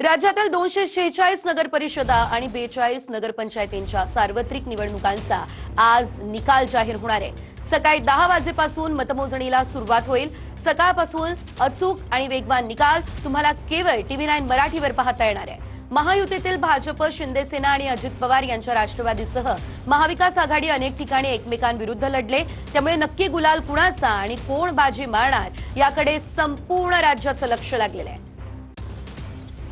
राज्यातील 246 नगर परिषदा आणि 42 नगरपंचायतींच्या सार्वत्रिक निवडणुकांचा आज निकाल जाहीर होणार आहे। सकाळी 10 वाजेपासून मतमोजणीला सुरुवात होईल। सकाळपासून अचूक आणि वेगवान निकाल तुम्हाला केवळ TV9 मराठीवर पाहता येणार आहे। महायुतीतील भाजप, शिंदेसेना आणि अजित पवार यांच्या राष्ट्रवादीसह महाविकास आघाडी अनेक ठिकाणी एकमेकांविरुद्ध लढले, त्यामुळे नक्की गुलाल कुणाचा आणि कोण बाजी मारणार याकडे संपूर्ण राज्याचं लक्ष लागलेलं आहे।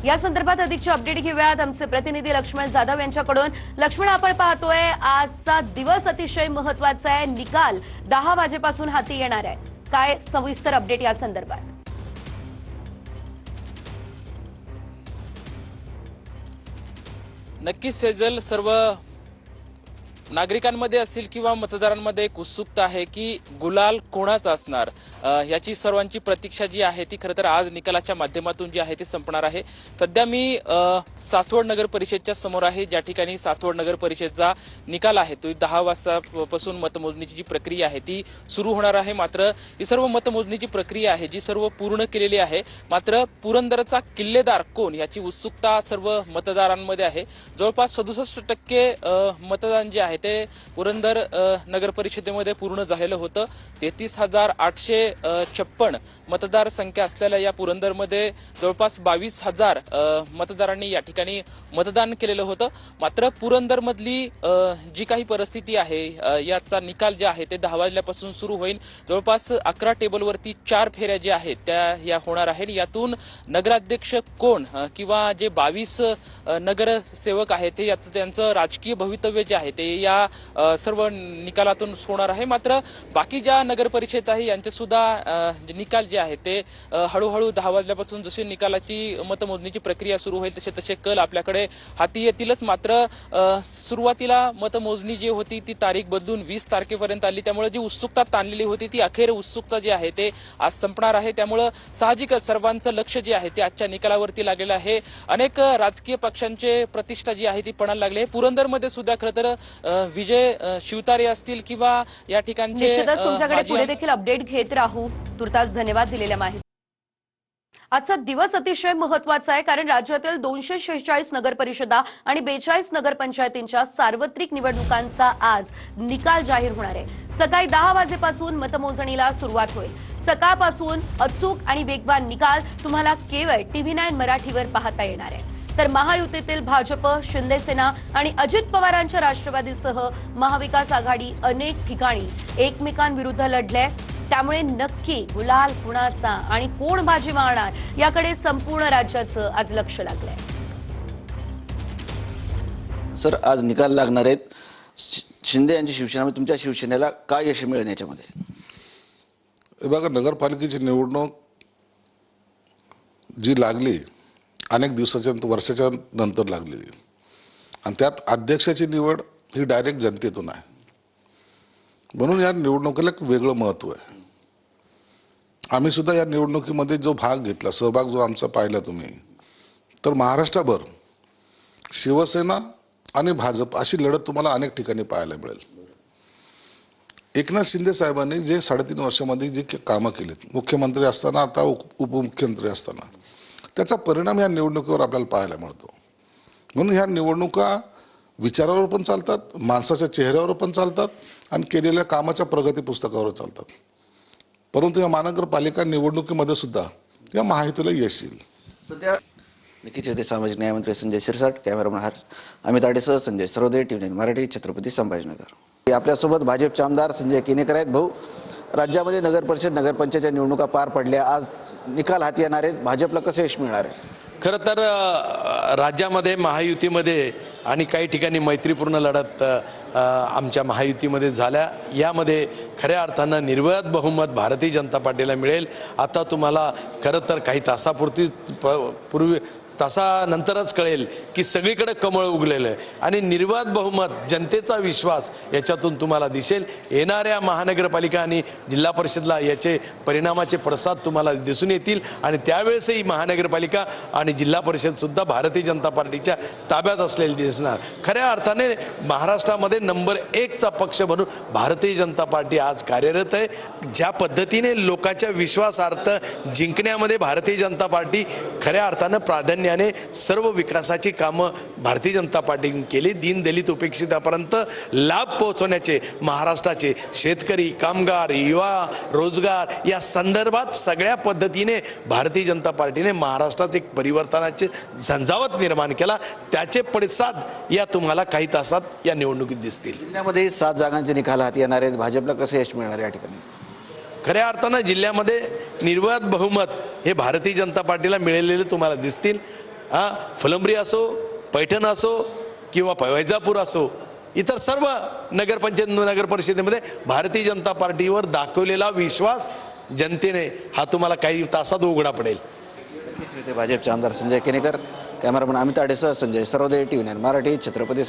या संदर्भात अधिकची अपडेट घेऊयात आमचे प्रतिनिधी लक्ष्मण जाधव यांच्याकडून। लक्ष्मण, आपण पाहतोय आजचा दिवस अतिशय महत्त्वाचा आहे। निकाल 10 वाजेपासून हाती येणार आहे। काय सविस्तर अपडेट या संदर्भात? नक्कीच सेजल, सर्व नागरिकांमध्ये असेल किंवा मतदारांमध्ये एक उत्सुकता आहे की गुलाल कोणाचा असणार, याची सर्वांची प्रतीक्षा जी आहे ती खरं तर आज निकालाच्या माध्यमातून जी आहे ती संपणार आहे। सध्या मी सासवड नगर परिषदच्या समोर आहे, ज्या ठिकाणी सासवड नगर परिषदचा निकाल आहे तो 10 वाजतापासून मतमोजणीची जी प्रक्रिया आहे ती सुरू होणार आहे। मात्र ही सर्व मतमोजणीची प्रक्रिया आहे जी सर्व पूर्ण केलेली आहे, मात्र पुरंदरचा किल्लेदार कोण याची उत्सुकता सर्व मतदारांमध्ये आहे। जवळपास 67% मतदान जे आहे ते पुरंदर नगर परिषदेमध्ये पूर्ण झालेलं होतं। 33,856 मतदार संख्या असलेल्या या पुरंदरमध्ये जवळपास 22,000 मतदारांनी या ठिकाणी मतदान केलेलं होतं। मात्र पुरंदरमधली जी काही परिस्थिती आहे, याचा निकाल जे आहे ते 10 वाजल्यापासून सुरू होईल। जवळपास 11 टेबलवरती 4 फेऱ्या ज्या आहेत त्या या होणार आहेत। यातून नगराध्यक्ष कोण किंवा जे 22 नगरसेवक आहेत ते याचं त्यांचं राजकीय भवितव्य जे आहे ते या सर्व निकालातून होणार आहे। मात्र बाकी ज्या नगर परिषद आहे यांचे सुद्धा निकाल जे आहे ते हळूहळू 10 वाजल्यापासून जशी निकालाची मतमोजणीची प्रक्रिया सुरू होईल तसे तसे कल आपल्याकडे हाती येतीलच। मात्र सुरुवातीला मतमोजणी जी होती ती तारीख बदलून 20 तारखेपर्यंत आली, त्यामुळे जी उत्सुकता ताणलेली होती ती अखेर उत्सुकता जी आहे ते आज संपणार आहे। त्यामुळे साहजिकच सर्वांचं लक्ष जे आहे ते आजच्या निकालावरती लागलेलं आहे। अनेक राजकीय पक्षांचे प्रतिष्ठा जी आहे ती पणाला लागली आहे। पुरंदरमध्ये सुद्धा खरं तर विजय शिवतारे असतील किंवा या ठिकाणचे निश्चितच तुमच्याकडे पुढे देखील अपडेट घेत राहू। तुर्तास धन्यवाद दिलेल्या माहिती। आजचा दिवस अतिशय महत्त्वाचा आहे, कारण राज्यातील 246 नगर परिषदा आणि 42 नगरपंचायतींच्या सार्वत्रिक निवडणुकांचा आज निकाल जाहीर होणार आहे। सकाळी 10 वाजेपासून मतमोजणीला सुरुवात होईल। सकाळपासून अचूक आणि वेगवान निकाल तुम्हाला केवळ TV9 मराठीवर पाहता येणार आहे। तर महायुतीतील भाजप, शिंदेसेना आणि अजित पवारांच्या राष्ट्रवादीसह महाविकास आघाडी अनेक ठिकाणी एकमेकांविरुद्ध लढले, त्यामुळे नक्की गुलाल कुणाचा आणि कोण बाजी मारणार याकडे संपूर्ण राज्याचं आज लक्ष लागलंय। सर, आज निकाल लागणार आहेत। शिंदे यांची शिवसेना, तुमच्या शिवसेनेला काय यश मिळेल याच्यामध्ये? बघा, नगरपालिकेची निवडणूक जी लागली अनेक दिवसाच्या वर्षाच्या नंतर लागलेली, आणि त्यात अध्यक्षाची निवड ही डायरेक्ट जनतेतून आहे, म्हणून या निवडणुकीला एक वेगळं महत्त्व आहे। आम्ही सुद्धा या निवडणुकीमध्ये जो भाग घेतला, सहभाग जो आमचा पाहिला तुम्ही, तर महाराष्ट्रभर शिवसेना आणि भाजप अशी लढत तुम्हाला अनेक ठिकाणी पाहायला मिळेल। एकनाथ शिंदे साहेबांनी जे 3.5 वर्षामध्ये जी कामं केलीत, मुख्यमंत्री असताना, आता उपमुख्यमंत्री असताना, त्याचा परिणाम या निवडणुकीवर आपल्याला पाहायला मिळतो। म्हणून ह्या निवडणुका विचारावर पण चालतात, माणसाच्या चेहऱ्यावर पण चालतात आणि केलेल्या कामाच्या प्रगती पुस्तकावर चालतात। परंतु या महानगरपालिका निवडणुकीमध्ये सुद्धा या महायुतीला यश येईल। सध्या नक्कीच येथे सामाजिक न्यायमंत्री संजय शिरसाट, कॅमेरामन अमित आडेसह संजय सर्वोदय, TV9 मराठी, छत्रपती संभाजीनगर। आपल्यासोबत भाजपचे आमदार संजय केनेकर आहेत। भाऊ, राज्यामध्ये नगर परिषद, नगरपंचायतच्या निवडणुका पार पडल्या, आज निकाल हाती येणार आहेत, भाजपला कसं यश मिळणार आहे? खरं तर राज्यामध्ये महायुतीमध्ये आणि काही ठिकाणी मैत्रीपूर्ण लढत आमच्या महायुतीमध्ये झाल्या। यामध्ये खऱ्या अर्थानं निर्विवाद बहुमत भारतीय जनता पार्टीला मिळेल। आता तुम्हाला खरं तर काही तासानंतरच कळेल की सगळीकडे कमळ उगलेलं आहे आणि निर्विवाद बहुमत, जनतेचा विश्वास याच्यातून तुम्हाला दिसेल। येणाऱ्या महानगरपालिका आणि जिल्हा परिषदला याचे परिणामाचे प्रसाद तुम्हाला दिसून येतील आणि त्यावेळेसही महानगरपालिका आणि जिल्हा परिषद सुद्धा भारतीय जनता पार्टीच्या ताब्यात असलेली दिसणार. खऱ्या अर्थाने महाराष्ट्रामध्ये नंबर 1चा पक्ष म्हणून भारतीय जनता पार्टी आज कार्यरत आहे. ज्या पद्धतीने लोकांच्या विश्वासार्थ जिंकण्यामध्ये भारतीय जनता पार्टी खऱ्या अर्थानं प्राधान्याने सर्व विकासाची कामं भारतीय जनता पार्टीने केली. दीनदलित उपेक्षितापर्यंत लाभ पोहोचवण्याचे महाराष्ट्राचे शेतकरी, कामगार, युवा, रोजगार या संदर्भात सगळ्या पद्धतीने भारतीय जनता पार्टीने महाराष्ट्रात एक परिवर्तनाचे झंझावत निर्माण केला. त्याचे पडसाद या तुम्हाला काही तासात या निवडणुकीत दिसतील. जिल्ह्यामध्ये 7 जागांचे निकाल हाती येणार आहेत. भाजपला कसं यश मिळणार या ठिकाणी? खऱ्या अर्थानं जिल्ह्यामध्ये निर्विवाद बहुमत हे भारतीय जनता पार्टीला मिळालेले तुम्हाला दिसतील. फुलंब्री असो, पैठण असो किंवा वैजापूर असो, इतर सर्व नगरपंचायत नगर परिषदेमध्ये भारतीय जनता पार्टीवर दाखवलेला विश्वास जनतेने हा तुम्हाला काही तासात उघडा पडेल. नक्कीच इथे भाजपचे आमदार संजय केनेकर, कॅमेरामन अमित आडेसह संजय सरोदे, TV9 मराठी, छत्रपती